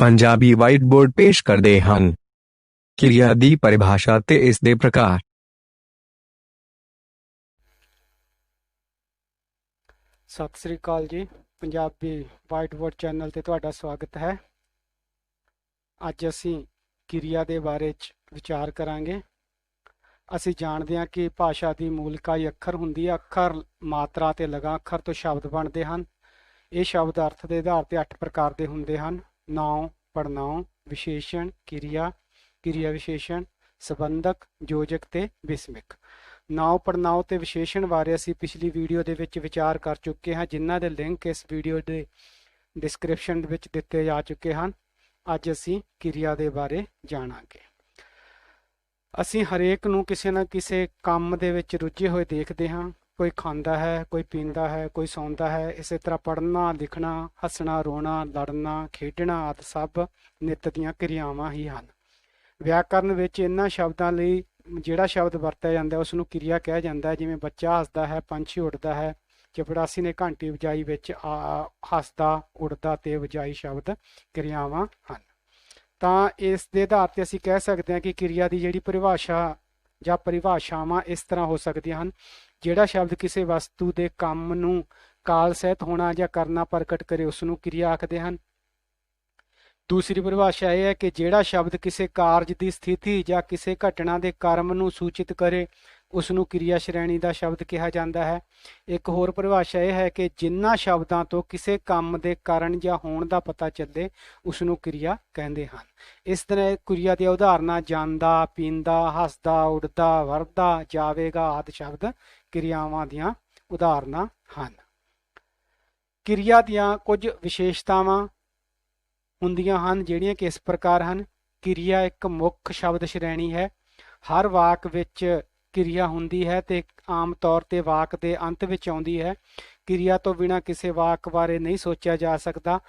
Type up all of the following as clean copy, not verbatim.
Punjabi white board ਪੇਸ਼ ਕਰਦੇ ਹਨ। ਕਿਰਿਆ ਦੀ ਪਰਿਭਾਸ਼ਾ ਤੇ ਇਸ ਦੇ ਪ੍ਰਕਾਰ। ਸਤਿ ਸ੍ਰੀ ਅਕਾਲ ਜੀ। ਪੰਜਾਬੀ ਵਾਈਟ ਬੋਰਡ ਚੈਨਲ ਤੇ ਤੁਹਾਡਾ ਸਵਾਗਤ ਹੈ। ਅੱਜ ਅਸੀਂ ਕਿਰਿਆ ਦੇ ਬਾਰੇ 'ਚ ਵਿਚਾਰ ਕਰਾਂਗੇ। ਅਸੀਂ ਜਾਣਦੇ ਹਾਂ ਕਿ ਭਾਸ਼ਾ ਦੀ ਮੂਲ ਇਕਾਈ ਅੱਖਰ ਹੁੰਦੀ ਹੈ। ਅੱਖਰ, ਮਾਤਰਾ ਤੇ ਲਗਾ ਅੱਖਰ ਤੋਂ ਸ਼ਬਦ ਬਣਦੇ ਹਨ। ਇਹ ਸ਼ਬਦ ਅਰਥ ਦੇ ਆਧਾਰ ਤੇ 8 ਪ੍ਰਕਾਰ ਦੇ ਹੁੰਦੇ ਹਨ: ਨਾਂਵ, ਪੜਨਾਂਵ, ਵਿਸ਼ੇਸ਼ਣ, ਕਿਰਿਆ, ਕਿਰਿਆ ਵਿਸ਼ੇਸ਼ਣ, ਸੰਬੰਧਕ, ਯੋਜਕ ਤੇ ਵਿਸਮਿਕ। ਨਾਂਵ, ਪੜਨਾਂਵ ਤੇ ਵਿਸ਼ੇਸ਼ਣ ਬਾਰੇ ਅਸੀਂ ਪਿਛਲੀ ਵੀਡੀਓ ਦੇ ਵਿੱਚ ਵਿਚਾਰ ਕਰ ਚੁੱਕੇ ਹਾਂ, ਜਿਨ੍ਹਾਂ ਦੇ ਲਿੰਕ ਇਸ ਵੀਡੀਓ ਦੇ ਡਿਸਕ੍ਰਿਪਸ਼ਨ ਵਿੱਚ ਦਿੱਤੇ ਜਾ ਚੁੱਕੇ ਹਨ। ਅੱਜ ਅਸੀਂ ਕਿਰਿਆ ਦੇ ਬਾਰੇ ਜਾਣਾਂਗੇ। ਅਸੀਂ ਹਰੇਕ ਨੂੰ ਕਿਸੇ ਨਾ ਕਿਸੇ ਕੰਮ ਦੇ ਵਿੱਚ ਰੁੱਝੇ ਹੋਏ ਦੇਖਦੇ ਹਾਂ। ਕੋਈ ਖਾਂਦਾ ਹੈ, ਕੋਈ ਪੀਂਦਾ ਹੈ, ਕੋਈ ਸੌਂਦਾ ਹੈ। ਇਸੇ ਤਰ੍ਹਾਂ ਪੜ੍ਹਨਾ, ਲਿਖਣਾ, ਹੱਸਣਾ, ਰੋਣਾ, ਲੜਨਾ, ਖੇਡਣਾ ਆਦਿ ਸਭ ਨਿੱਤ ਦੀਆਂ ਕਿਰਿਆਵਾਂ ਹੀ ਹਨ। ਵਿਆਕਰਨ ਵਿੱਚ ਇਹਨਾਂ ਸ਼ਬਦਾਂ ਲਈ ਜਿਹੜਾ ਸ਼ਬਦ ਵਰਤਿਆ ਜਾਂਦਾ ਉਸ ਨੂੰ ਕਿਰਿਆ ਕਿਹਾ ਜਾਂਦਾ। ਜਿਵੇਂ ਬੱਚਾ ਹੱਸਦਾ ਹੈ, ਪੰਛੀ ਉੱਡਦਾ ਹੈ। ਚਪੜਾਸੀ ਨੇ ਘੰਟੀ ਵਜਾਈ ਵਿੱਚ ਹੱਸਦਾ, ਉੱਡਦਾ ਤੇ ਵਜਾਈ ਸ਼ਬਦ ਕਿਰਿਆਵਾਂ ਹਨ। ਤਾਂ ਇਸ ਦੇ ਆਧਾਰ ਤੇ ਅਸੀਂ ਕਹਿ ਸਕਦੇ ਹਾਂ ਕਿ ਕਿਰਿਆ ਦੀ ਜਿਹੜੀ ਪਰਿਭਾਸ਼ਾ ਜਾਂ ਪਰਿਭਾਸ਼ਾਵਾਂ ਇਸ ਤਰ੍ਹਾਂ ਹੋ ਸਕਦੀਆਂ ਹਨ: ਜਿਹੜਾ ਸ਼ਬਦ ਕਿਸੇ ਵਸਤੂ ਦੇ ਕੰਮ ਨੂੰ ਕਾਲ ਸਹਿਤ ਹੋਣਾ ਜਾਂ ਕਰਨਾ ਪ੍ਰਗਟ ਕਰੇ ਉਸ ਨੂੰ ਕਿਰਿਆ ਆਖਦੇ ਹਨ। ਦੂਸਰੀ ਪਰਿਭਾਸ਼ਾ ਇਹ ਹੈ ਕਿ ਜਿਹੜਾ ਸ਼ਬਦ ਕਿਸੇ ਕਾਰਜ ਦੀ ਸਥਿਤੀ ਜਾਂ ਕਿਸੇ ਘਟਨਾ ਦੇ ਕਰਮ ਨੂੰ ਸੂਚਿਤ ਕਰੇ ਉਸ ਨੂੰ ਕਿਰਿਆ ਸ਼੍ਰੇਣੀ ਦਾ ਸ਼ਬਦ ਕਿਹਾ ਜਾਂਦਾ ਹੈ। ਇੱਕ ਹੋਰ ਪਰਿਭਾਸ਼ਾ ਇਹ ਹੈ ਕਿ ਜਿਨ੍ਹਾਂ ਸ਼ਬਦਾਂ ਤੋਂ ਕਿਸੇ ਕੰਮ ਦੇ ਕਾਰਨ ਜਾਂ ਹੋਣ ਦਾ ਪਤਾ ਚੱਲੇ ਉਸ ਨੂੰ ਕਿਰਿਆ ਕਹਿੰਦੇ ਹਨ। ਇਸ ਤਰ੍ਹਾਂ ਕਿਰਿਆ ਦੀਆਂ ਉਦਾਹਰਨਾਂ ਜਾਂਦਾ, ਪੀਂਦਾ, ਹੱਸਦਾ, ਉੱਡਦਾ, ਵਰਦਾ, ਜਾਵੇਗਾ ਆਦਿ ਸ਼ਬਦ ਕਿਰਿਆਵਾਂ ਦੀਆਂ ਉਦਾਹਰਨਾਂ ਹਨ। ਕਿਰਿਆ ਦੀਆਂ ਕੁਝ ਵਿਸ਼ੇਸ਼ਤਾਵਾਂ ਹੁੰਦੀਆਂ ਹਨ ਜਿਹੜੀਆਂ ਕਿ ਇਸ ਪ੍ਰਕਾਰ ਹਨ। ਕਿਰਿਆ ਇੱਕ ਮੁੱਖ ਸ਼ਬਦ ਸ਼੍ਰੇਣੀ ਹੈ। ਹਰ ਵਾਕ ਵਿੱਚ ਕਿਰਿਆ ਹੁੰਦੀ ਹੈ ਤੇ ਆਮ ਤੌਰ ਤੇ ਵਾਕ ਦੇ ਅੰਤ ਵਿੱਚ ਆਉਂਦੀ ਹੈ। ਕਿਰਿਆ ਤੋਂ ਬਿਨਾਂ ਕਿਸੇ ਵਾਕ ਬਾਰੇ ਨਹੀਂ ਸੋਚਿਆ ਜਾ ਸਕਦਾ।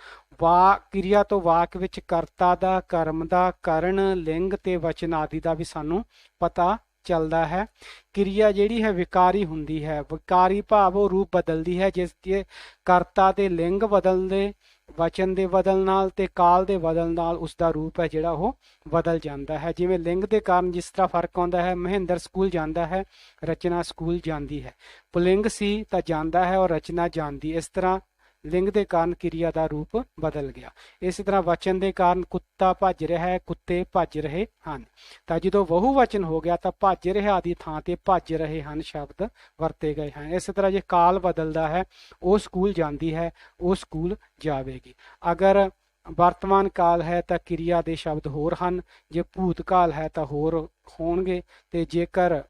ਕਿਰਿਆ ਤੋਂ ਵਾਕ ਵਿੱਚ ਕਰਤਾ ਦਾ, ਕਰਮ ਦਾ, ਕਰਨ, ਲਿੰਗ ਤੇ ਵਚਨ ਆਦਿ ਦਾ ਵੀ ਸਾਨੂੰ ਪਤਾ ਚੱਲਦਾ ਹੈ। ਕਿਰਿਆ ਜਿਹੜੀ ਹੈ ਵਿਕਾਰੀ ਹੁੰਦੀ ਹੈ। ਵਿਕਾਰੀ ਭਾਵ ਉਹ ਰੂਪ ਬਦਲਦੀ ਹੈ। ਜਿਸ ਦੇ ਕਰਤਾ ਤੇ ਲਿੰਗ ਬਦਲਦੇ, ਵਚਨ ਦੇ ਬਦਲ ਨਾਲ ਤੇ ਕਾਲ ਦੇ ਬਦਲ ਨਾਲ ਉਸਦਾ ਰੂਪ ਹੈ ਜਿਹੜਾ ਉਹ ਬਦਲ ਜਾਂਦਾ ਹੈ। ਜਿਵੇਂ ਲਿੰਗ ਦੇ ਕਾਰਨ ਜਿਸ ਤਰ੍ਹਾਂ ਫਰਕ ਆਉਂਦਾ ਹੈ, ਮਹਿੰਦਰ ਸਕੂਲ ਜਾਂਦਾ ਹੈ, ਰਚਨਾ ਸਕੂਲ ਜਾਂਦੀ ਹੈ। ਪੁਲਿੰਗ ਸੀ ਤਾਂ ਜਾਂਦਾ ਹੈ ਔਰ ਰਚਨਾ ਜਾਂਦੀ। ਇਸ ਤਰ੍ਹਾਂ ਲਿੰਗ ਦੇ ਕਾਰਨ ਕਿਰਿਆ ਦਾ ਰੂਪ ਬਦਲ ਗਿਆ। ਇਸੇ ਤਰ੍ਹਾਂ ਵਚਨ ਦੇ ਕਾਰਨ ਕੁੱਤਾ ਭੱਜ ਰਿਹਾ ਹੈ, ਕੁੱਤੇ ਭੱਜ ਰਹੇ ਹਨ। ਤਾਂ ਜਦੋਂ ਬਹੁ ਵਚਨ ਹੋ ਗਿਆ ਤਾਂ ਭੱਜ ਰਿਹਾ ਦੀ ਥਾਂ ਤੇ ਭੱਜ ਰਹੇ ਹਨ ਸ਼ਬਦ ਵਰਤੇ ਗਏ ਹਨ। ਇਸੇ ਤਰ੍ਹਾਂ ਜੇ ਕਾਲ ਬਦਲਦਾ ਹੈ, ਉਹ ਸਕੂਲ ਜਾਂਦੀ ਹੈ, ਉਹ ਸਕੂਲ ਜਾਵੇਗੀ। ਅਗਰ ਵਰਤਮਾਨ ਕਾਲ ਹੈ ਤਾਂ ਕਿਰਿਆ ਦੇ ਸ਼ਬਦ ਹੋਰ ਹਨ। ਜੇ ਭੂਤ ਕਾਲ ਹੈ ਤਾਂ ਹੋਰ ਹੋਣਗੇ ਤੇ ਜੇਕਰ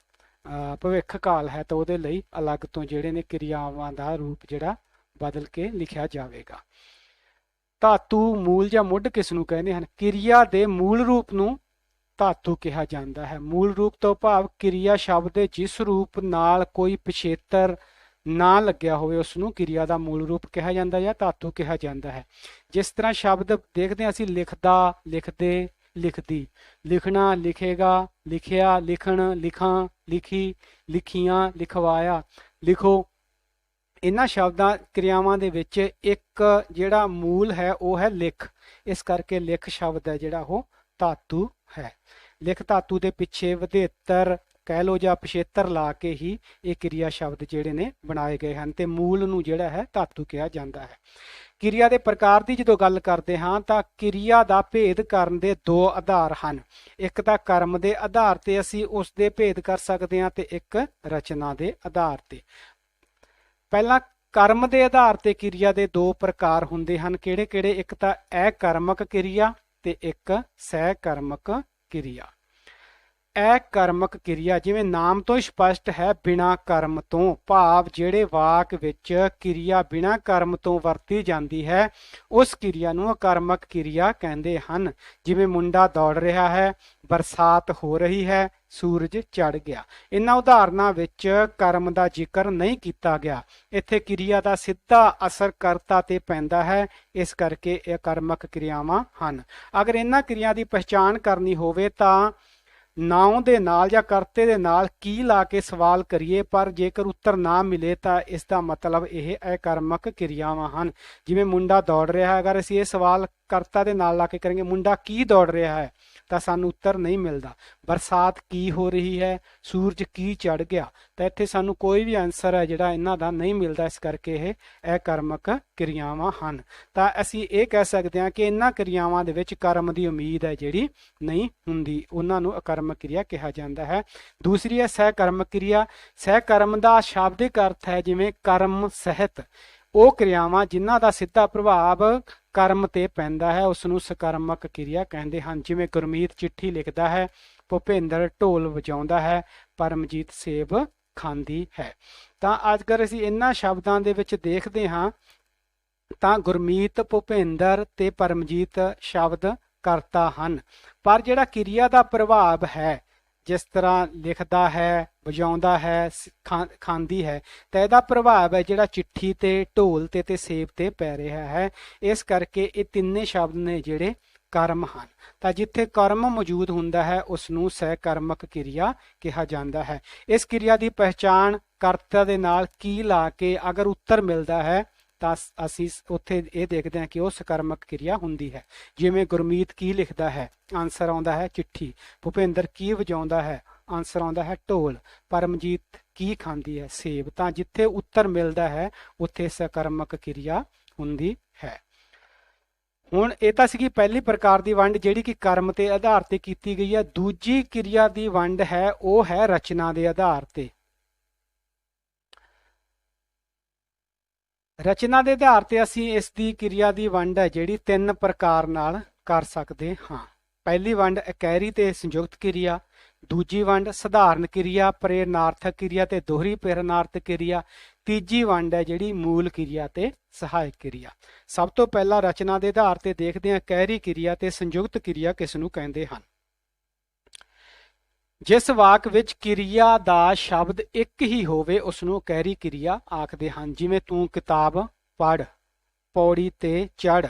ਭਵਿੱਖ ਕਾਲ ਹੈ ਤਾਂ ਉਹਦੇ ਲਈ ਅਲੱਗ ਤੋਂ ਜਿਹੜੇ ਨੇ ਕਿਰਿਆਵਾਂ ਦਾ ਰੂਪ ਜਿਹੜਾ ਬਦਲ ਕੇ ਲਿਖਿਆ ਜਾਵੇਗਾ। ਧਾਤੂ, ਮੂਲ ਜਾਂ ਮੁੱਢ ਕਿਸ ਨੂੰ ਕਹਿੰਦੇ ਹਨ? ਕਿਰਿਆ ਦੇ ਮੂਲ ਰੂਪ ਨੂੰ ਧਾਤੂ ਕਿਹਾ ਜਾਂਦਾ ਹੈ। ਮੂਲ ਰੂਪ ਤੋਂ ਭਾਵ ਕਿਰਿਆ ਸ਼ਬਦ ਦੇ ਜਿਸ ਰੂਪ ਨਾਲ ਕੋਈ ਪਿਛੇਤਰ ਨਾ ਲੱਗਿਆ ਹੋਵੇ ਉਸ ਨੂੰ ਕਿਰਿਆ ਦਾ ਮੂਲ ਰੂਪ ਕਿਹਾ ਜਾਂਦਾ ਜਾਂ ਧਾਤੂ ਕਿਹਾ ਜਾਂਦਾ ਹੈ। ਜਿਸ ਤਰ੍ਹਾਂ ਸ਼ਬਦ ਦੇਖਦੇ ਹਾਂ ਅਸੀਂ: ਲਿਖਦਾ, ਲਿਖਦੇ, ਲਿਖਦੀ, ਲਿਖਣਾ, ਲਿਖੇਗਾ, ਲਿਖਿਆ, ਲਿਖਣ, ਲਿਖਾਂ, ਲਿਖੀ, ਲਿਖੀਆਂ, ਲਿਖਵਾਇਆ, ਲਿਖੋ। ਇਹਨਾਂ ਸ਼ਬਦਾਂ ਕਿਰਿਆਵਾਂ ਦੇ ਵਿੱਚ ਇੱਕ ਜਿਹੜਾ ਮੂਲ ਹੈ ਉਹ ਹੈ ਲਿਖ। ਇਸ ਕਰਕੇ ਲਿਖ ਸ਼ਬਦ ਹੈ ਜਿਹੜਾ ਉਹ ਧਾਤੂ ਹੈ। ਲਿਖ ਧਾਤੂ ਦੇ ਪਿੱਛੇ ਵਧੇਤਰ ਕਹਿ ਲਓ ਜਾਂ ਪਿਛੇਤਰ ਲਾ ਕੇ ਹੀ ਇਹ ਕਿਰਿਆ ਸ਼ਬਦ ਜਿਹੜੇ ਨੇ ਬਣਾਏ ਗਏ ਹਨ ਤੇ ਮੂਲ ਨੂੰ ਜਿਹੜਾ ਹੈ ਧਾਤੂ ਕਿਹਾ ਜਾਂਦਾ ਹੈ। ਕਿਰਿਆ ਦੇ ਪ੍ਰਕਾਰ ਦੀ ਜਦੋਂ ਗੱਲ ਕਰਦੇ ਹਾਂ ਤਾਂ ਕਿਰਿਆ ਦਾ ਭੇਦ ਕਰਨ ਦੇ ਦੋ ਆਧਾਰ ਹਨ। ਇੱਕ ਤਾਂ ਕਰਮ ਦੇ ਆਧਾਰ ਤੇ ਅਸੀਂ ਉਸ ਦੇ ਭੇਦ ਕਰ ਸਕਦੇ ਹਾਂ ਤੇ ਇੱਕ ਰਚਨਾ ਦੇ ਆਧਾਰ ਤੇ। ਪਹਿਲਾਂ ਕਰਮ ਦੇ ਆਧਾਰ ਤੇ ਕਿਰਿਆ ਦੇ ਦੋ ਪ੍ਰਕਾਰ ਹੁੰਦੇ ਹਨ। ਕਿਹੜੇ ਕਿਹੜੇ? ਇੱਕ ਤਾਂ ਅਕਰਮਕ ਕਿਰਿਆ ਤੇ ਇੱਕ ਸਹਿਕਰਮਕ ਕਿਰਿਆ। ਅਕਰਮਕ ਕਿਰਿਆ ਜਿਵੇਂ ਨਾਮ ਤੋਂ ਸਪਸ਼ਟ ਹੈ, ਬਿਨਾਂ ਕਰਮ ਤੋਂ, ਭਾਵ ਜਿਹੜੇ ਵਾਕ ਵਿੱਚ ਕਿਰਿਆ ਬਿਨਾਂ ਕਰਮ ਤੋਂ ਵਰਤੀ ਜਾਂਦੀ ਹੈ ਉਸ ਕਿਰਿਆ ਨੂੰ ਅਕਰਮਕ ਕਿਰਿਆ ਕਹਿੰਦੇ ਹਨ। ਜਿਵੇਂ ਮੁੰਡਾ ਦੌੜ ਰਿਹਾ ਹੈ, ਬਰਸਾਤ ਹੋ ਰਹੀ ਹੈ, ਸੂਰਜ ਚੜ੍ਹ ਗਿਆ। ਇਹਨਾਂ ਉਦਾਹਰਨਾਂ ਵਿੱਚ ਕਰਮ ਦਾ ਜ਼ਿਕਰ ਨਹੀਂ ਕੀਤਾ ਗਿਆ। ਇੱਥੇ ਕਿਰਿਆ ਦਾ ਸਿੱਧਾ ਅਸਰ ਕਰਤਾ ਤੇ ਪੈਂਦਾ ਹੈ, ਇਸ ਕਰਕੇ ਇਹ ਅਕਰਮਕ ਕਿਰਿਆਵਾਂ ਹਨ। ਅਗਰ ਇਹਨਾਂ ਕਿਰਿਆ ਦੀ ਪਛਾਣ ਕਰਨੀ ਹੋਵੇ ਤਾਂ ਨਾਉਂ ਦੇ ਨਾਲ ਜਾਂ ਕਰਤੇ ਦੇ ਨਾਲ ਕੀ ਲਾ ਕੇ ਸਵਾਲ ਕਰੀਏ ਪਰ ਜੇਕਰ ਉੱਤਰ ਨਾ ਮਿਲੇ ਤਾਂ ਇਸ ਦਾ ਮਤਲਬ ਇਹ ਅਕਰਮਕ ਕਿਰਿਆਵਾਂ ਹਨ। ਜਿਵੇਂ ਮੁੰਡਾ ਦੌੜ ਰਿਹਾ ਹੈ, ਅਗਰ ਅਸੀਂ ਇਹ ਸਵਾਲ ਕਰਤਾ ਦੇ ਨਾਲ ਲਾ ਕੇ ਕਰਾਂਗੇ ਮੁੰਡਾ ਕੀ ਦੌੜ ਰਿਹਾ ਹੈ ਤਾਂ ਸਾਨੂੰ ਉੱਤਰ ਨਹੀਂ ਮਿਲਦਾ। ਬਰਸਾਤ ਕੀ ਹੋ ਰਹੀ ਹੈ, ਸੂਰਜ ਕੀ ਚੜ੍ਹ ਗਿਆ, ਤਾਂ ਇੱਥੇ ਸਾਨੂੰ ਕੋਈ ਵੀ ਆਨਸਰ ਹੈ ਜਿਹੜਾ ਇਹਨਾਂ ਦਾ ਨਹੀਂ ਮਿਲਦਾ। ਇਸ ਕਰਕੇ ਇਹ ਅਕਰਮਕ ਕਿਰਿਆਵਾਂ ਹਨ। ਤਾਂ ਅਸੀਂ ਇਹ ਕਹਿ ਸਕਦੇ ਹਾਂ ਕਿ ਇਹਨਾਂ ਕਿਰਿਆਵਾਂ ਦੇ ਵਿੱਚ ਕਰਮ ਦੀ ਉਮੀਦ ਹੈ ਜਿਹੜੀ ਨਹੀਂ ਹੁੰਦੀ, ਉਹਨਾਂ ਨੂੰ ਅਕਰਮਕ ਕਿਰਿਆ ਕਿਹਾ ਜਾਂਦਾ ਹੈ। ਦੂਸਰੀ ਹੈ ਸਹਿਕਰਮਕ ਕਿਰਿਆ। ਸਹਿਕਰਮ ਦਾ ਸ਼ਾਬਦਿਕ ਅਰਥ ਹੈ ਜਿਵੇਂ ਕਰਮ ਸਹਿਤ, ਉਹ ਕਿਰਿਆਵਾਂ ਜਿਨ੍ਹਾਂ ਦਾ ਸਿੱਧਾ ਪ੍ਰਭਾਵ ਕਰਮ ਤੇ ਪੈਂਦਾ ਹੈ ਉਸ ਨੂੰ ਸਕਰਮਕ ਕਿਰਿਆ ਕਹਿੰਦੇ ਹਨ। ਜਿਵੇਂ ਗੁਰਮੀਤ ਚਿੱਠੀ ਲਿਖਦਾ ਹੈ, ਭੁਪਿੰਦਰ ਢੋਲ ਵਜਾਉਂਦਾ ਹੈ, ਪਰਮਜੀਤ ਸੇਬ ਖਾਂਦੀ ਹੈ। ਤਾਂ ਅਗਰ ਅਸੀਂ ਇਹਨਾਂ ਸ਼ਬਦਾਂ ਦੇ ਵਿੱਚ ਦੇਖਦੇ ਹਾਂ ਤਾਂ ਗੁਰਮੀਤ, ਭੁਪਿੰਦਰ ਤੇ ਪਰਮਜੀਤ ਸ਼ਬਦ ਕਰਤਾ ਹਨ, ਪਰ ਜਿਹੜਾ ਕਿਰਿਆ ਦਾ ਪ੍ਰਭਾਵ ਹੈ ਜਿਸ ਤਰ੍ਹਾਂ ਲਿਖਦਾ ਹੈ, ਵਜਾਉਂਦਾ ਹੈ, ਖਾਂਦੀ ਹੈ, ਤਾਂ ਇਹਦਾ ਪ੍ਰਭਾਵ ਹੈ ਜਿਹੜਾ ਚਿੱਠੀ ਤੇ ਢੋਲ ਤੇ ਸੇਬ ਤੇ ਪੈ ਰਿਹਾ ਹੈ। ਇਸ ਕਰਕੇ ਇਹ ਤਿੰਨੇ ਸ਼ਬਦ ਨੇ ਜਿਹੜੇ ਕਰਮ ਹਨ। ਤਾਂ ਜਿੱਥੇ ਕਰਮ ਮੌਜੂਦ ਹੁੰਦਾ ਹੈ ਉਸ ਨੂੰ ਸਹਿਕਰਮਕ ਕਿਰਿਆ ਕਿਹਾ ਜਾਂਦਾ ਹੈ। ਇਸ ਕਿਰਿਆ ਦੀ ਪਹਿਚਾਣ ਕਰਤਾ ਦੇ ਨਾਲ ਕੀ ਲਾ ਕੇ ਅਗਰ ਉੱਤਰ ਮਿਲਦਾ ਹੈ ਤਾਂ ਅਸੀਂ ਉੱਥੇ ਇਹ ਦੇਖਦੇ ਹਾਂ ਕਿ ਉਹ ਸਕਰਮਕ ਕਿਰਿਆ ਹੁੰਦੀ ਹੈ। ਜਿਵੇਂ ਗੁਰਮੀਤ ਕੀ ਲਿਖਦਾ ਹੈ, ਆਨਸਰ ਆਉਂਦਾ ਹੈ ਚਿੱਠੀ। ਭੁਪਿੰਦਰ ਕੀ ਵਜਾਉਂਦਾ ਹੈ, ਆਨਸਰ ਆਉਂਦਾ ਹੈ ਢੋਲ। ਪਰਮਜੀਤ ਕੀ ਖਾਂਦੀ ਹੈ, ਸੇਬ। ਤਾਂ ਜਿੱਥੇ ਉੱਤਰ ਮਿਲਦਾ ਹੈ ਉੱਥੇ ਸਕਰਮਕ ਕਿਰਿਆ ਹੁੰਦੀ ਹੈ। ਹੁਣ ਇਹ ਤਾਂ ਸੀਗੀ ਪਹਿਲੀ ਪ੍ਰਕਾਰ ਦੀ ਵੰਡ ਜਿਹੜੀ ਕਿ ਕਰਮ ਦੇ ਆਧਾਰ ਤੇ ਕੀਤੀ ਗਈ ਹੈ। ਦੂਜੀ ਕਿਰਿਆ ਦੀ ਵੰਡ ਹੈ ਉਹ ਹੈ ਰਚਨਾ ਦੇ ਆਧਾਰ ਤੇ। ਰਚਨਾ ਦੇ ਆਧਾਰ ਤੇ ਅਸੀਂ ਇਸ ਦੀ ਕਿਰਿਆ ਦੀ ਵੰਡ ਹੈ ਜਿਹੜੀ ਤਿੰਨ ਪ੍ਰਕਾਰ ਨਾਲ ਕਰ ਸਕਦੇ ਹਾਂ। ਪਹਿਲੀ ਵੰਡ ਇਕਹਿਰੀ ਤੇ ਸੰਯੁਕਤ ਕਿਰਿਆ, ਦੂਜੀ ਵੰਡ ਸਧਾਰਨ ਕਿਰਿਆ, ਪ੍ਰੇਰਨਾਰਥਕ ਕਿਰਿਆ ਤੇ ਦੋਹਰੀ ਪ੍ਰੇਰਨਾਰਥਕ ਕਿਰਿਆ, ਤੀਜੀ ਵੰਡ ਹੈ ਜਿਹੜੀ ਮੂਲ ਕਿਰਿਆ ਤੇ ਸਹਾਇਕ ਕਿਰਿਆ। ਸਭ ਤੋਂ ਪਹਿਲਾਂ ਰਚਨਾ ਦੇ ਆਧਾਰ ਤੇ ਦੇਖਦੇ ਹਾਂ ਇਕਹਿਰੀ ਕਿਰਿਆ ਤੇ ਸੰਯੁਕਤ ਕਿਰਿਆ ਕਿਸ ਨੂੰ ਕਹਿੰਦੇ ਹਨ। ਜਿਸ ਵਾਕ ਵਿੱਚ ਕਿਰਿਆ ਦਾ ਸ਼ਬਦ ਇੱਕ ਹੀ ਹੋਵੇ ਉਸ ਨੂੰ ਇਕਹਿਰੀ ਕਿਰਿਆ ਆਖਦੇ ਹਨ। ਜਿਵੇਂ ਤੂੰ ਕਿਤਾਬ ਪੜ੍ਹ, ਪੌੜੀ ਤੇ ਚੜ੍ਹ।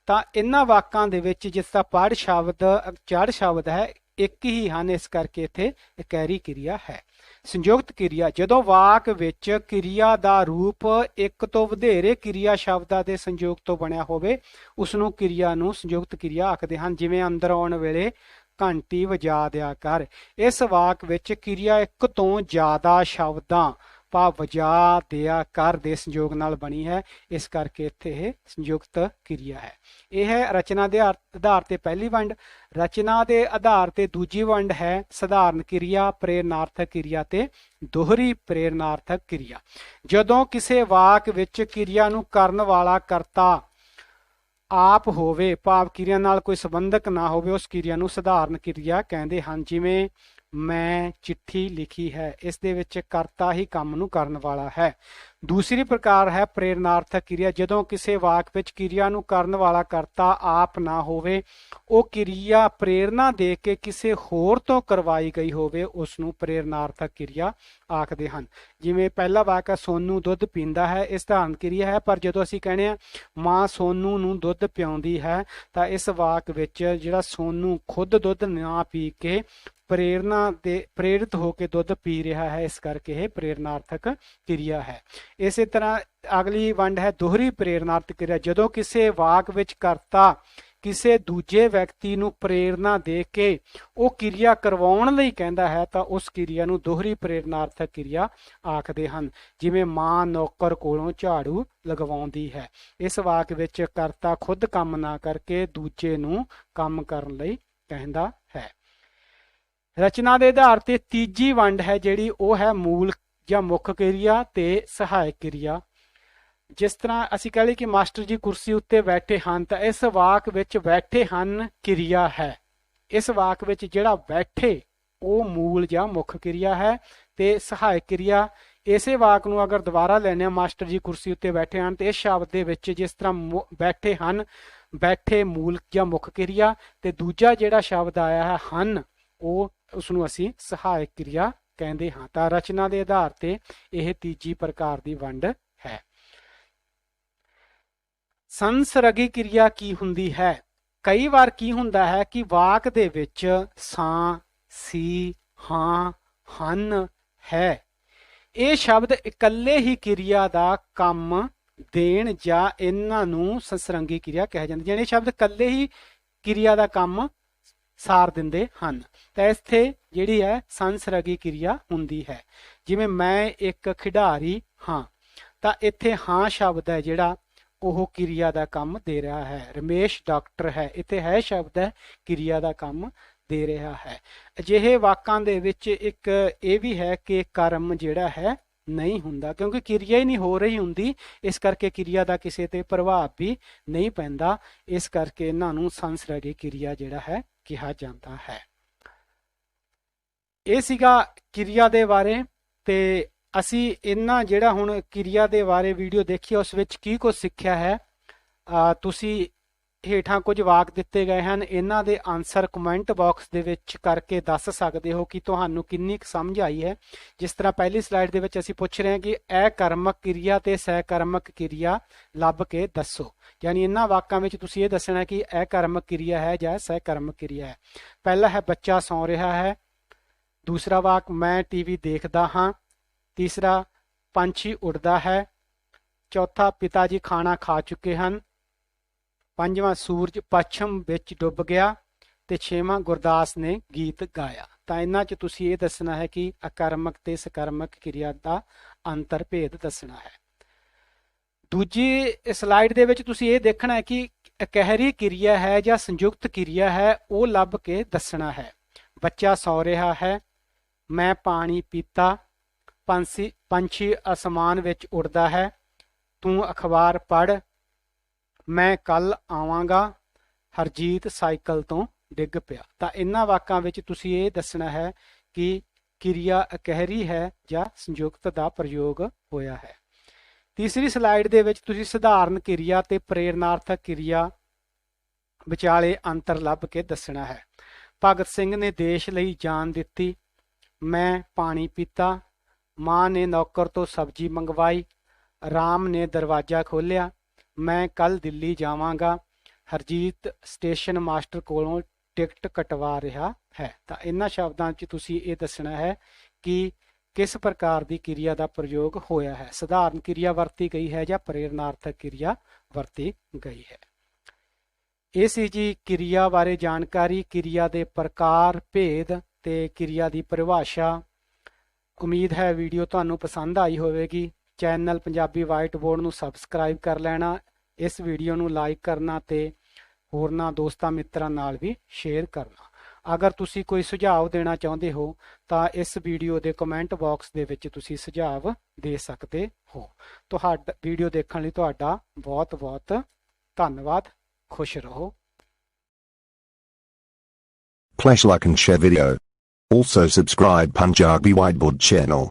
ਤਾਂ ਇਹਨਾਂ ਵਾਕਾਂ ਦੇ ਵਿੱਚ ਜਿਸ ਦਾ ਪੜ੍ਹ ਸ਼ਬਦ, ਚੜ੍ਹ ਸ਼ਬਦ ਹੈ ਇੱਕ ਹੀ ਹਨ, ਇਸ ਕਰਕੇ ਇੱਥੇ ਇਕਹਿਰੀ ਕਿਰਿਆ ਹੈ। ਸੰਯੁਕਤ ਕਿਰਿਆ, ਜਦੋਂ ਵਾਕ ਵਿੱਚ ਕਿਰਿਆ ਦਾ ਰੂਪ ਇੱਕ ਤੋਂ ਵਧੇਰੇ ਕਿਰਿਆ ਸ਼ਬਦਾਂ ਦੇ ਸੰਯੋਗ ਤੋਂ ਬਣਿਆ ਹੋਵੇ ਉਸ ਨੂੰ ਕਿਰਿਆ ਨੂੰ ਸੰਯੁਕਤ ਕਿਰਿਆ ਆਖਦੇ ਹਨ। ਜਿਵੇਂ ਅੰਦਰ ਆਉਣ ਵੇਲੇ ਘੰਟੀ ਵਜਾ ਦਿਆ ਕਰ। ਇਸ ਵਾਕ ਵਿੱਚ ਕਿਰਿਆ ਇੱਕ ਤੋਂ ਜ਼ਿਆਦਾ ਸ਼ਬਦਾਂ ਭਾਵ ਵਜਾ ਦਿਆ ਕਰ ਦੇ ਸੰਯੋਗ ਨਾਲ ਬਣੀ ਹੈ, ਇਸ ਕਰਕੇ ਇੱਥੇ ਇਹ ਸੰਯੁਕਤ ਕਿਰਿਆ ਹੈ। ਇਹ ਹੈ ਰਚਨਾ ਦੇ ਆਧਾਰ ਤੇ ਪਹਿਲੀ ਵੰਡ। ਰਚਨਾ ਦੇ ਆਧਾਰ ਤੇ ਦੂਜੀ ਵੰਡ ਹੈ ਸਧਾਰਨ ਕਿਰਿਆ, ਪ੍ਰੇਰਨਾਰਥਕ ਕਿਰਿਆ ਤੇ ਦੋਹਰੀ ਪ੍ਰੇਰਨਾਰਥਕ ਕਿਰਿਆ। ਜਦੋਂ ਕਿਸੇ ਵਾਕ ਵਿੱਚ ਕਿਰਿਆ ਨੂੰ ਕਰਨ ਵਾਲਾ ਕਰਤਾ ਆਪ ਹੋਵੇ ਭਾਵ ਕਿਰਿਆ ਨਾਲ ਕੋਈ ਸੰਬੰਧਕ ਨਾ ਹੋਵੇ ਉਸ ਕਿਰਿਆ ਨੂੰ ਸਧਾਰਨ ਕਿਰਿਆ ਕਹਿੰਦੇ ਹਨ। ਜਿਵੇਂ ਮੈਂ ਚਿੱਠੀ ਲਿਖੀ ਹੈ, ਇਸ ਦੇ ਵਿੱਚ ਕਰਤਾ ਹੀ ਕੰਮ ਨੂੰ ਕਰਨ ਵਾਲਾ ਹੈ। ਦੂਸਰੀ ਪ੍ਰਕਾਰ ਹੈ ਪ੍ਰੇਰਨਾਰਥਕ ਕਿਰਿਆ। ਜਦੋਂ ਕਿਸੇ ਵਾਕ ਵਿੱਚ ਕਿਰਿਆ ਨੂੰ ਕਰਨ ਵਾਲਾ ਕਰਤਾ ਆਪ ਨਾ ਹੋਵੇ, ਉਹ ਕਿਰਿਆ ਪ੍ਰੇਰਨਾ ਦੇ ਕੇ ਕਿਸੇ ਹੋਰ ਤੋਂ ਕਰਵਾਈ ਗਈ ਹੋਵੇ ਉਸ ਨੂੰ ਪ੍ਰੇਰਨਾਰਥਕ ਕਿਰਿਆ ਆਖਦੇ ਹਨ। ਜਿਵੇਂ ਪਹਿਲਾ ਵਾਕ ਹੈ ਸੋਨੂੰ ਦੁੱਧ ਪੀਂਦਾ ਹੈ, ਇਹ ਸਧਾਰਨ ਕਿਰਿਆ ਹੈ, ਪਰ ਜਦੋਂ ਅਸੀਂ ਕਹਿੰਦੇ ਹਾਂ ਮਾਂ ਸੋਨੂੰ ਨੂੰ ਦੁੱਧ ਪਿਆਉਂਦੀ ਹੈ ਤਾਂ ਇਸ ਵਾਕ ਵਿੱਚ ਜਿਹੜਾ ਸੋਨੂੰ ਖੁਦ ਦੁੱਧ ਨਾ ਪੀ ਕੇ ਪ੍ਰੇਰਿਤ ਹੋ ਕੇ ਦੁੱਧ ਪੀ ਰਿਹਾ ਹੈ, ਇਸ ਕਰਕੇ ਇਹ ਪ੍ਰੇਰਨਾਰਥਕ ਕਿਰਿਆ ਹੈ। ਇਸੇ ਤਰ੍ਹਾਂ ਅਗਲੀ ਵੰਡ ਹੈ ਦੋਹਰੀ ਪ੍ਰੇਰਨਾਰਥਕ ਕਿਰਿਆ। ਜਦੋਂ ਕਿਸੇ ਵਾਕ ਵਿੱਚ ਕਰਤਾ ਕਿਸੇ ਦੂਜੇ ਵਿਅਕਤੀ ਨੂੰ ਪ੍ਰੇਰਨਾ ਦੇ ਕੇ ਉਹ ਕਿਰਿਆ ਕਰਵਾਉਣ ਲਈ ਕਹਿੰਦਾ ਹੈ ਤਾਂ ਉਸ ਕਿਰਿਆ ਨੂੰ ਦੋਹਰੀ ਪ੍ਰੇਰਨਾਰਥਕ ਕਿਰਿਆ ਆਖਦੇ ਹਨ। ਜਿਵੇਂ ਮਾਂ ਨੌਕਰ ਕੋਲੋਂ ਝਾੜੂ ਲਗਵਾਉਂਦੀ ਹੈ। ਇਸ ਵਾਕ ਵਿੱਚ ਕਰਤਾ ਖੁਦ ਕੰਮ ਨਾ ਕਰਕੇ ਦੂਜੇ ਨੂੰ ਕੰਮ ਕਰਨ ਲਈ ਕਹਿੰਦਾ ਹੈ। ਰਚਨਾ ਦੇ ਆਧਾਰ ਤੇ ਤੀਜੀ ਵੰਡ ਹੈ ਜਿਹੜੀ ਉਹ ਹੈ ਮੂਲ ਜਾਂ ਮੁੱਖ ਕਿਰਿਆ ਤੇ ਸਹਾਇਕ ਕਿਰਿਆ। ਜਿਸ ਤਰ੍ਹਾਂ ਅਸੀਂ ਕਹ ਲਈਏ ਕਿ ਮਾਸਟਰ ਜੀ ਕੁਰਸੀ ਉੱਤੇ ਬੈਠੇ ਹਨ ਤਾਂ ਇਸ ਵਾਕ ਵਿੱਚ ਬੈਠੇ ਹਨ ਕਿਰਿਆ ਹੈ। ਇਸ ਵਾਕ ਵਿੱਚ ਜਿਹੜਾ ਬੈਠੇ ਉਹ ਮੂਲ ਜਾਂ ਮੁੱਖ ਕਿਰਿਆ ਹੈ ਤੇ ਸਹਾਇਕ ਕਿਰਿਆ। ਇਸੇ ਵਾਕ ਨੂੰ ਅਗਰ ਦੁਬਾਰਾ ਲੈਣੇ ਆ ਮਾਸਟਰ ਜੀ ਕੁਰਸੀ ਉੱਤੇ ਬੈਠੇ ਹਨ ਤੇ ਇਸ ਸ਼ਬਦ ਦੇ ਵਿੱਚ ਜਿਸ ਤਰ੍ਹਾਂ ਬੈਠੇ ਹਨ, ਬੈਠੇ ਮੂਲ ਜਾਂ ਮੁੱਖ ਕਿਰਿਆ ਤੇ ਦੂਜਾ ਜਿਹੜਾ ਸ਼ਬਦ ਆਇਆ ਹੈ ਹਨ ਉਹ ਉਸਨੂੰ ਅਸੀਂ ਸਹਾਇਕ ਕਿਰਿਆ ਕਹਿੰਦੇ ਹਾਂ। ਤਾਂ ਰਚਨਾ ਦੇ ਆਧਾਰ ਤੇ ਇਹ ਤੀਜੀ ਪ੍ਰਕਾਰ ਦੀ ਵੰਡ ਹੈ। ਸੰਸਰਗੀ ਕਿਰਿਆ ਕੀ ਹੁੰਦੀ ਹੈ? ਕਈ ਵਾਰ ਕੀ ਹੁੰਦਾ ਹੈ ਕਿ ਵਾਕ ਦੇ ਵਿੱਚ ਸਾਂ, ਸੀ, ਹਾਂ, ਹਨ, ਹੈ। ਇਹ ਸ਼ਬਦ ਇਕੱਲੇ ਹੀ ਕਿਰਿਆ ਦਾ ਕੰਮ ਦੇਣ ਜਾਂ ਇਹਨਾਂ ਨੂੰ ਸਸਰੰਗੀ ਕਿਰਿਆ ਕਿਹਾ ਜਾਂਦਾ। ਜਿਹੜੇ ਸ਼ਬਦ ਇਕੱਲੇ ਹੀ ਕਿਰਿਆ ਦਾ ਕੰਮ ਸਾਰ ਦਿੰਦੇ ਹਨ ਤਾਂ ਇੱਥੇ ਜਿਹੜੀ ਹੈ ਸੰਸਰਗੀ ਕਿਰਿਆ ਹੁੰਦੀ ਹੈ। ਜਿਵੇਂ ਮੈਂ ਇੱਕ ਖਿਡਾਰੀ ਹਾਂ, ਤਾਂ ਇੱਥੇ ਹਾਂ ਸ਼ਬਦ ਹੈ ਜਿਹੜਾ ਉਹ ਕਿਰਿਆ ਦਾ ਕੰਮ ਦੇ ਰਿਹਾ ਹੈ। ਰਮੇਸ਼ ਡਾਕਟਰ ਹੈ, ਇੱਥੇ ਹੈ ਸ਼ਬਦ ਹੈ ਕਿਰਿਆ ਦਾ ਕੰਮ ਦੇ ਰਿਹਾ ਹੈ। ਅਜਿਹੇ ਵਾਕਾਂ ਦੇ ਵਿੱਚ ਇੱਕ ਇਹ ਵੀ ਹੈ ਕਿ ਕਰਮ ਜਿਹੜਾ ਹੈ ਨਹੀਂ ਹੁੰਦਾ, ਕਿਉਂਕਿ ਕਿਰਿਆ ਹੀ ਨਹੀਂ ਹੋ ਰਹੀ ਹੁੰਦੀ, ਇਸ ਕਰਕੇ ਕਿਰਿਆ ਦਾ ਕਿਸੇ ਤੇ ਪ੍ਰਭਾਵ ਵੀ ਨਹੀਂ ਪੈਂਦਾ। ਇਸ ਕਰਕੇ ਇਹਨਾਂ ਨੂੰ ਸੰਸਰਗੀ ਕਿਰਿਆ ਜਿਹੜਾ ਹੈ ਕਿਹਾ ਜਾਂਦਾ ਹੈ। ਇਹ ਸੀਗਾ ਕਿਰਿਆ ਦੇ ਬਾਰੇ। ਤੇ ਅਸੀਂ ਇਹਨਾਂ ਜਿਹੜਾ ਹੁਣ ਕਿਰਿਆ ਦੇ ਬਾਰੇ ਵੀਡੀਓ ਦੇਖੀ ਉਸ ਵਿੱਚ ਕੀ ਕੁਝ ਸਿੱਖਿਆ ਹੈ, ਤੁਸੀਂ ਹੇਠਾਂ ਕੁਝ ਵਾਕ ਦਿੱਤੇ ਗਏ ਹਨ, ਇਹਨਾਂ ਦੇ ਆਨਸਰ ਕਮੈਂਟ ਬਾਕਸ ਦੇ ਵਿੱਚ ਕਰਕੇ ਦੱਸ ਸਕਦੇ ਹੋ ਕਿ ਤੁਹਾਨੂੰ ਕਿੰਨੀ ਕੁ ਸਮਝ ਆਈ ਹੈ। ਜਿਸ ਤਰ੍ਹਾਂ ਪਹਿਲੀ ਸਲਾਈਡ ਦੇ ਵਿੱਚ ਅਸੀਂ ਪੁੱਛ ਰਹੇ ਹਾਂ ਕਿ ਅਕਰਮਕ ਕਿਰਿਆ ਤੇ ਸਹਿਕਰਮਕ ਕਿਰਿਆ ਲੱਭ ਕੇ ਦੱਸੋ, ਯਾਨੀ ਇਹਨਾਂ ਵਾਕਾਂ ਵਿੱਚ ਤੁਸੀਂ ਇਹ ਦੱਸਣਾ ਕਿ ਅਕਰਮਕ ਕਿਰਿਆ ਹੈ ਜਾਂ ਸਹਿਕਰਮਕ ਕਿਰਿਆ ਹੈ। ਪਹਿਲਾ ਹੈ ਬੱਚਾ ਸੌਂ ਰਿਹਾ ਹੈ। ਦੂਸਰਾ ਵਾਕ ਮੈਂ ਟੀਵੀ ਦੇਖਦਾ ਹਾਂ। ਤੀਸਰਾ ਪੰਛੀ ਉੱਡਦਾ ਹੈ। ਚੌਥਾ ਪਿਤਾ ਜੀ ਖਾਣਾ ਖਾ ਚੁੱਕੇ ਹਨ। ਪੰਜਵਾਂ ਸੂਰਜ ਪੱਛਮ ਵਿੱਚ ਡੁੱਬ ਗਿਆ। ਤੇ ਛੇਵਾਂ ਗੁਰਦਾਸ ਨੇ ਗੀਤ ਗਾਇਆ। ਤਾਂ ਇਹਨਾਂ 'ਚ ਤੁਸੀਂ ਇਹ ਦੱਸਣਾ ਹੈ ਕਿ ਅਕਰਮਕ ਤੇ ਸਕਰਮਕ ਕਿਰਿਆ ਦਾ ਅੰਤਰ ਭੇਦ ਦੱਸਣਾ ਹੈ। ਦੂਜੀ ਸਲਾਈਡ ਦੇ ਵਿੱਚ ਤੁਸੀਂ ਇਹ ਦੇਖਣਾ ਹੈ ਕਿ ਇਕਹਿਰੀ ਕਿਰਿਆ ਹੈ ਜਾਂ ਸੰਯੁਕਤ ਕਿਰਿਆ ਹੈ, ਉਹ ਲੱਭ ਕੇ ਦੱਸਣਾ ਹੈ। ਬੱਚਾ ਸੌ ਰਿਹਾ ਹੈ। ਮੈਂ ਪਾਣੀ ਪੀਤਾ। ਪੰਛੀ ਅਸਮਾਨ ਵਿੱਚ ਉੱਡਦਾ ਹੈ। ਤੂੰ ਅਖਬਾਰ ਪੜ੍ਹ। ਮੈਂ ਕੱਲ ਆਵਾਂਗਾ। ਹਰਜੀਤ ਸਾਈਕਲ ਤੋਂ ਡਿੱਗ ਪਿਆ। ਤਾਂ ਇਹਨਾਂ ਵਾਕਾਂ ਵਿੱਚ ਤੁਸੀਂ ਇਹ ਦੱਸਣਾ ਹੈ ਕਿ ਕਿਰਿਆ ਇਕਹਿਰੀ ਹੈ ਜਾਂ ਸੰਯੁਕਤ ਦਾ ਪ੍ਰਯੋਗ ਹੋਇਆ ਹੈ। ਤੀਸਰੀ ਸਲਾਈਡ ਦੇ ਵਿੱਚ ਤੁਸੀਂ ਸਧਾਰਨ ਕਿਰਿਆ ਤੇ ਪ੍ਰੇਰਨਾਰਥਕ ਕਿਰਿਆ ਵਿਚਾਲੇ ਅੰਤਰ ਲੱਭ ਕੇ ਦੱਸਣਾ ਹੈ। ਭਗਤ ਸਿੰਘ ਨੇ ਦੇਸ਼ ਲਈ ਜਾਨ ਦਿੱਤੀ। ਮੈਂ ਪਾਣੀ ਪੀਤਾ। ਮਾਂ ਨੇ ਨੌਕਰ ਤੋਂ ਸਬਜ਼ੀ ਮੰਗਵਾਈ। ਰਾਮ ਨੇ ਦਰਵਾਜ਼ਾ ਖੋਲ੍ਹਿਆ। ਮੈਂ ਕੱਲ ਦਿੱਲੀ ਜਾਵਾਂਗਾ। ਹਰਜੀਤ ਸਟੇਸ਼ਨ ਮਾਸਟਰ ਕੋਲੋਂ ਟਿਕਟ ਕਟਵਾ ਰਿਹਾ ਹੈ। ਤਾਂ ਇਹਨਾਂ ਸ਼ਬਦਾਂ 'ਚ ਤੁਸੀਂ ਇਹ ਦੱਸਣਾ ਹੈ ਕਿ ਕਿਸ ਪ੍ਰਕਾਰ ਦੀ ਕਿਰਿਆ ਦਾ ਪ੍ਰਯੋਗ ਹੋਇਆ ਹੈ। ਸਧਾਰਨ ਕਿਰਿਆ ਵਰਤੀ ਗਈ ਹੈ ਜਾਂ ਪ੍ਰੇਰਨਾਰਥਕ ਕਿਰਿਆ ਵਰਤੀ ਗਈ ਹੈ। ਇਹ ਸੀ ਜੀ ਕਿਰਿਆ ਬਾਰੇ ਜਾਣਕਾਰੀ, ਕਿਰਿਆ ਦੇ ਪ੍ਰਕਾਰ, ਭੇਦ ਤੇ ਕਿਰਿਆ ਦੀ ਪਰਿਭਾਸ਼ਾ। ਉਮੀਦ ਹੈ ਵੀਡੀਓ ਤੁਹਾਨੂੰ ਪਸੰਦ ਆਈ ਹੋਵੇਗੀ। ਚੈਨਲ ਪੰਜਾਬੀ ਵਾਈਟ ਬੋਰਡ ਨੂੰ ਸਬਸਕ੍ਰਾਈਬ ਕਰ ਲੈਣਾ, ਇਸ ਵੀਡੀਓ ਨੂੰ ਲਾਈਕ ਕਰਨਾ ਤੇ ਹੋਰਨਾਂ ਦੋਸਤਾਂ ਮਿੱਤਰਾਂ ਨਾਲ ਵੀ ਸ਼ੇਅਰ ਕਰਨਾ। ਅਗਰ ਤੁਸੀਂ ਕੋਈ ਸੁਝਾਅ ਦੇਣਾ ਚਾਹੁੰਦੇ ਹੋ ਤਾਂ ਇਸ ਵੀਡੀਓ ਦੇ ਕਮੈਂਟ ਬਾਕਸ ਦੇ ਵਿੱਚ ਤੁਸੀਂ ਸੁਝਾਅ ਦੇ ਸਕਦੇ ਹੋ। ਤੁਹਾਡਾ ਵੀਡੀਓ ਦੇਖਣ ਲਈ ਤੁਹਾਡਾ ਬਹੁਤ ਬਹੁਤ ਧੰਨਵਾਦ। ਖੁਸ਼ ਰਹੋ। Please like and share video. Also subscribe Punjabi Whiteboard channel.